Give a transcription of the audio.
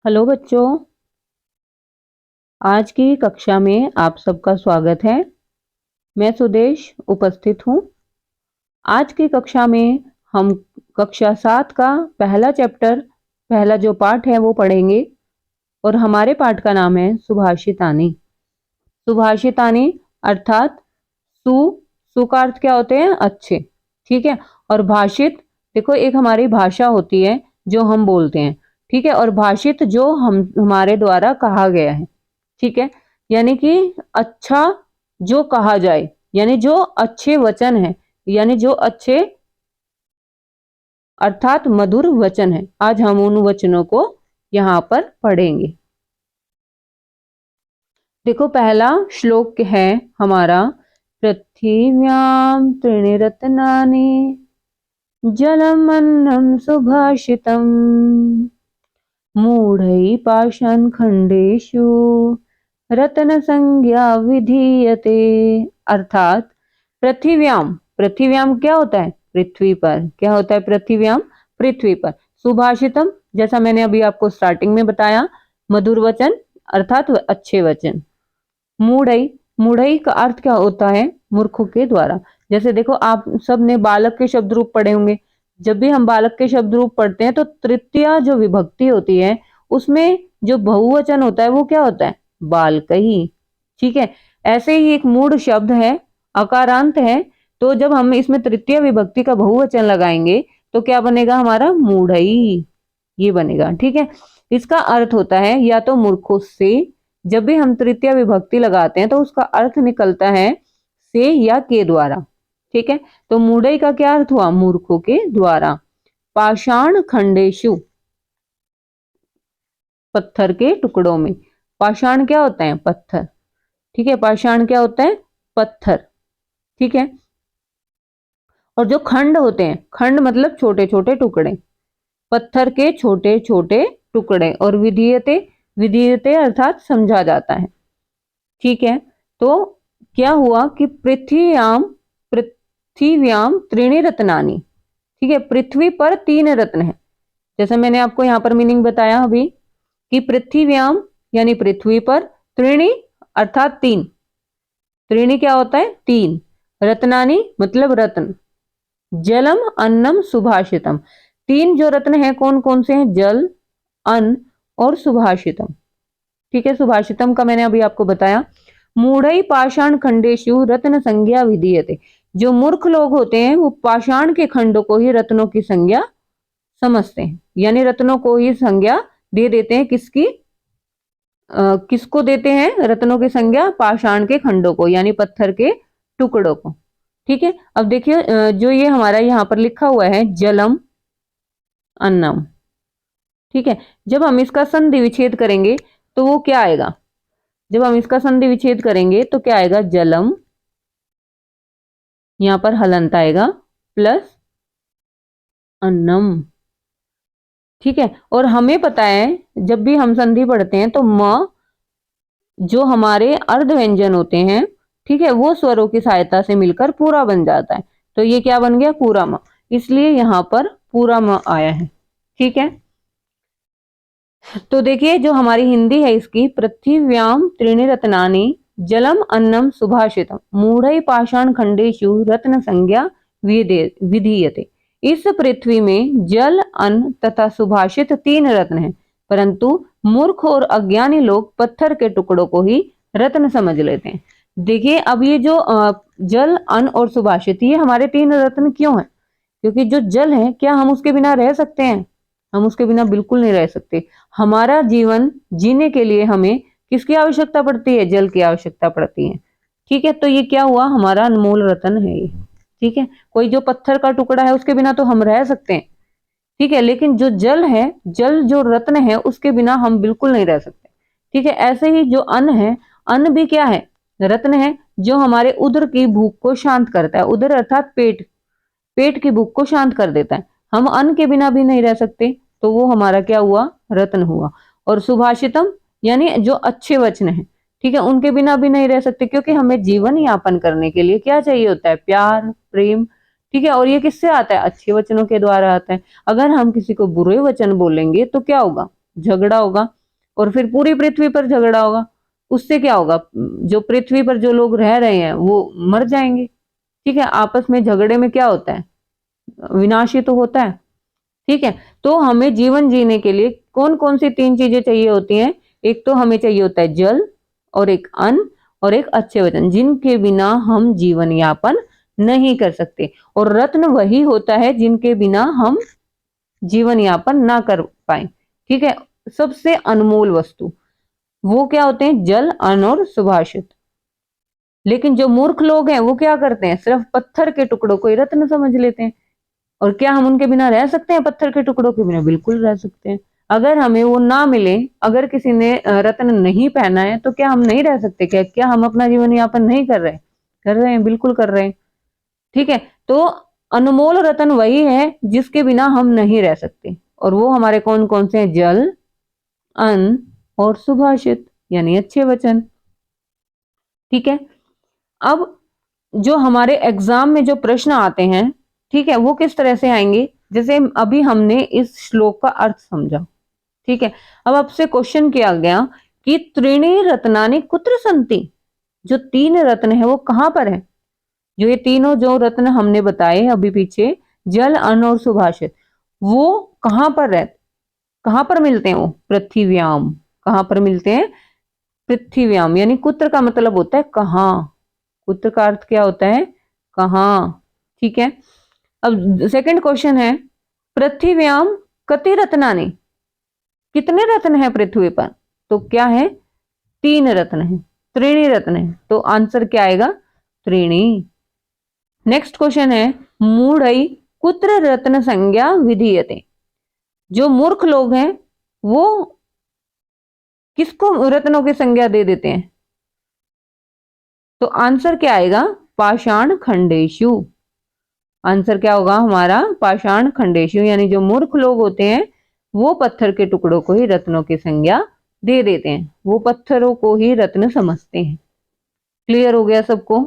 Hello बच्चों, आज की कक्षा में आप सबका स्वागत है। मैं सुदेश उपस्थित हूँ। आज की कक्षा में हम कक्षा 7 का पहला चैप्टर, पहला जो पाठ है वो पढ़ेंगे और हमारे पाठ का नाम है सुभाषितानी। सुभाषितानी अर्थात सु का अर्थ क्या होते हैं? अच्छे, ठीक है। और भाषित, देखो एक हमारी भाषा होती है जो हम बोलते हैं, ठीक है। और भाषित जो हमारे द्वारा कहा गया है, ठीक है। यानी कि अच्छा जो कहा जाए, यानी जो अच्छे वचन है, यानी जो अच्छे अर्थात मधुर वचन है। आज हम उन वचनों को यहाँ पर पढ़ेंगे। देखो पहला श्लोक है हमारा, पृथिव्याम त्रीणि रत्नानि जलमन्नं सुभाषितम् मूढ़ै पाषाण खंडेषु रत्न संज्ञा विधीयते। अर्थात पृथिव्याम, पृथिव्याम क्या होता है? पृथ्वी पर। क्या होता है पृथिव्याम? पृथ्वी पर। सुभाषितम, जैसा मैंने अभी आपको स्टार्टिंग में बताया, मधुर वचन अर्थात अच्छे वचन। मूढ़ई, मूढ़ई का अर्थ क्या होता है? मूर्खों के द्वारा। जैसे देखो आप सब ने बालक के शब्द रूप पढ़े होंगे। जब भी हम बालक के शब्द रूप पढ़ते हैं तो तृतीया जो विभक्ति होती है उसमें जो बहुवचन होता है वो क्या होता है? बालकही, ठीक है। ऐसे ही एक मूढ़ शब्द है, अकारांत है, तो जब हम इसमें तृतीय विभक्ति का बहुवचन लगाएंगे तो क्या बनेगा हमारा? मूढ़ई, ये बनेगा, ठीक है। इसका अर्थ होता है या तो मूर्खों से, जब भी हम तृतीय विभक्ति लगाते हैं तो उसका अर्थ निकलता है से या के द्वारा, ठीक है। तो मूढ़ई का क्या अर्थ हुआ? मूर्खों के द्वारा। पाषाण खंडेशु, पत्थर के टुकड़ों में। पाषाण क्या होता है? पत्थर, ठीक है। पाषाण क्या होता है? पत्थर, ठीक है। और जो खंड होते हैं, खंड मतलब छोटे छोटे टुकड़े, पत्थर के छोटे छोटे टुकड़े। और विधीयते, विधीयते अर्थात समझा जाता है, ठीक है। तो क्या हुआ कि पृथ्व्याम, पृथ्व्याम त्रीणि रत्नानि, ठीक है। पृथ्वी पर 3 रत्न है। जैसे मैंने आपको यहाँ पर मीनिंग बताया अभी कि पृथ्व्याम यानी पृथ्वी पर, त्रीणि अर्थात 3, त्रीणि क्या होता है? 3, रत्नानि मतलब रत्न, जलम अन्नम सुभाषितम। 3 जो रत्न है कौन कौन से हैं? जल, अन्न और सुभाषितम, ठीक है। सुभाषितम का मैंने अभी आपको बताया। मूढ़ई पाषाण खंडेशु रत्न संज्ञा विधीयते। जो मूर्ख लोग होते हैं वो पाषाण के खंडों को ही रत्नों की संज्ञा समझते हैं, यानी रत्नों को ही संज्ञा दे देते हैं। किसकी? किसको देते हैं रत्नों की संज्ञा? पाषाण के खंडों को, यानी पत्थर के टुकड़ों को, ठीक है। अब देखिए जो ये हमारा यहाँ पर लिखा हुआ है जलम अन्नम, ठीक है। जब हम इसका संधि विच्छेद करेंगे तो वो क्या आएगा? जब हम इसका संधि विच्छेद करेंगे तो क्या आएगा? जलम, यहां पर हलंत आएगा, प्लस अन्नम, ठीक है। और हमें पता है जब भी हम संधि पढ़ते हैं तो म जो हमारे अर्ध व्यंजन होते हैं, ठीक है, वो स्वरों की सहायता से मिलकर पूरा बन जाता है। तो ये क्या बन गया? पूरा म, इसलिए यहां पर पूरा म आया है, ठीक है। तो देखिए जो हमारी हिंदी है इसकी, पृथिव्याम त्रीणि रत्नानि जलम अन्नम सुभाषितम मूढ़ै पाषाण खंडेषु रत्न संज्ञा विधीयते। इस पृथ्वी में जल, अन्न तथा सुभाषित 3 रत्न हैं, परंतु मूर्ख और अज्ञानी लोग पत्थर के टुकड़ों को ही रत्न समझ लेते हैं। देखिए अब ये जो जल, अन्न और सुभाषित, ये हमारे 3 रत्न क्यों हैं? क्योंकि जो जल है, क्या हम उसके बिना रह सकते हैं? हम उसके बिना बिल्कुल नहीं रह सकते। हमारा जीवन जीने के लिए हमें किसकी आवश्यकता पड़ती है? जल की आवश्यकता पड़ती है, ठीक है। तो ये क्या हुआ? हमारा अनमोल रतन है ये, ठीक है। कोई जो पत्थर का टुकड़ा है उसके बिना तो हम रह सकते हैं, ठीक है, लेकिन जो जल है, जल जो रत्न है, उसके बिना हम बिल्कुल नहीं रह सकते, ठीक है। ऐसे ही जो अन्न है, अन्न भी क्या है? रत्न है, जो हमारे उदर की भूख को शांत करता है। उदर अर्थात पेट, पेट की भूख को शांत कर देता है। हम अन्न के बिना भी नहीं रह सकते, तो वो हमारा क्या हुआ? रत्न हुआ। और सुभाषितम यानी जो अच्छे वचन है, ठीक है, उनके बिना भी नहीं रह सकते, क्योंकि हमें जीवन यापन करने के लिए क्या चाहिए होता है? प्यार, प्रेम, ठीक है। और ये किससे आता है? अच्छे वचनों के द्वारा आता है। अगर हम किसी को बुरे वचन बोलेंगे तो क्या होगा? झगड़ा होगा और फिर पूरी पृथ्वी पर झगड़ा होगा। उससे क्या होगा, जो पृथ्वी पर जो लोग रह रहे हैं वो मर जाएंगे। ठीक है, आपस में झगड़े में क्या होता है, विनाश ही तो होता है। ठीक है, तो हमें जीवन जीने के लिए कौन कौन सी 3 चीजें चाहिए होती हैं? एक तो हमें चाहिए होता है जल, और एक अन्न, और एक अच्छे वचन, जिनके बिना हम जीवन यापन नहीं कर सकते। और रत्न वही होता है जिनके बिना हम जीवन यापन ना कर पाए। ठीक है, सबसे अनमोल वस्तु वो क्या होते हैं? जल, अन्न और सुभाषित। लेकिन जो मूर्ख लोग हैं वो क्या करते हैं? सिर्फ पत्थर के टुकड़ों को ही रत्न समझ लेते हैं। और क्या हम उनके बिना रह सकते हैं? पत्थर के टुकड़ों के बिना बिल्कुल रह सकते हैं। अगर हमें वो ना मिले, अगर किसी ने रत्न नहीं पहना है, तो क्या हम नहीं रह सकते? क्या हम अपना जीवन यापन नहीं कर रहे? कर रहे हैं, बिल्कुल कर रहे हैं। ठीक है, तो अनमोल रत्न वही है जिसके बिना हम नहीं रह सकते, और वो हमारे कौन कौन से हैं? जल, अन्न और सुभाषित, यानी अच्छे वचन। ठीक है, अब जो हमारे एग्जाम में जो प्रश्न आते हैं, ठीक है, वो किस तरह से आएंगे? जैसे अभी हमने इस श्लोक का अर्थ समझा। ठीक है, अब आपसे क्वेश्चन किया गया कि त्रीणि रत्नानि कुत्र सन्ति, जो 3 रत्न है वो कहां पर है? जो ये तीनों जो रत्न हमने बताए अभी पीछे, जल, अन्न और सुभाषित, वो कहां पर रहते, कहां पर मिलते हैं? वो पृथ्व्याम। कहां पर मिलते हैं? पृथ्व्याम। यानी कुत्र का मतलब होता है कहां, कुत्र का अर्थ क्या होता है? कहां। ठीक है, अब सेकंड क्वेश्चन है, पृथ्व्याम कति रत्नानि, कितने रत्न है पृथ्वी पर? तो क्या है? 3 रत्न है, त्रीणि रत्न है, तो आंसर क्या आएगा? त्रीणि। नेक्स्ट क्वेश्चन है, मूढ़ई कुत्र रत्न संज्ञा विधीयते, जो मूर्ख लोग हैं वो किसको रत्नों की संज्ञा दे देते हैं? तो आंसर क्या आएगा? पाषाण खंडेशु। आंसर क्या होगा हमारा? पाषाण खंडेशु। यानी जो मूर्ख लोग होते हैं वो पत्थर के टुकड़ों को ही रत्नों की संज्ञा दे देते हैं, वो पत्थरों को ही रत्न समझते हैं। क्लियर हो गया सबको?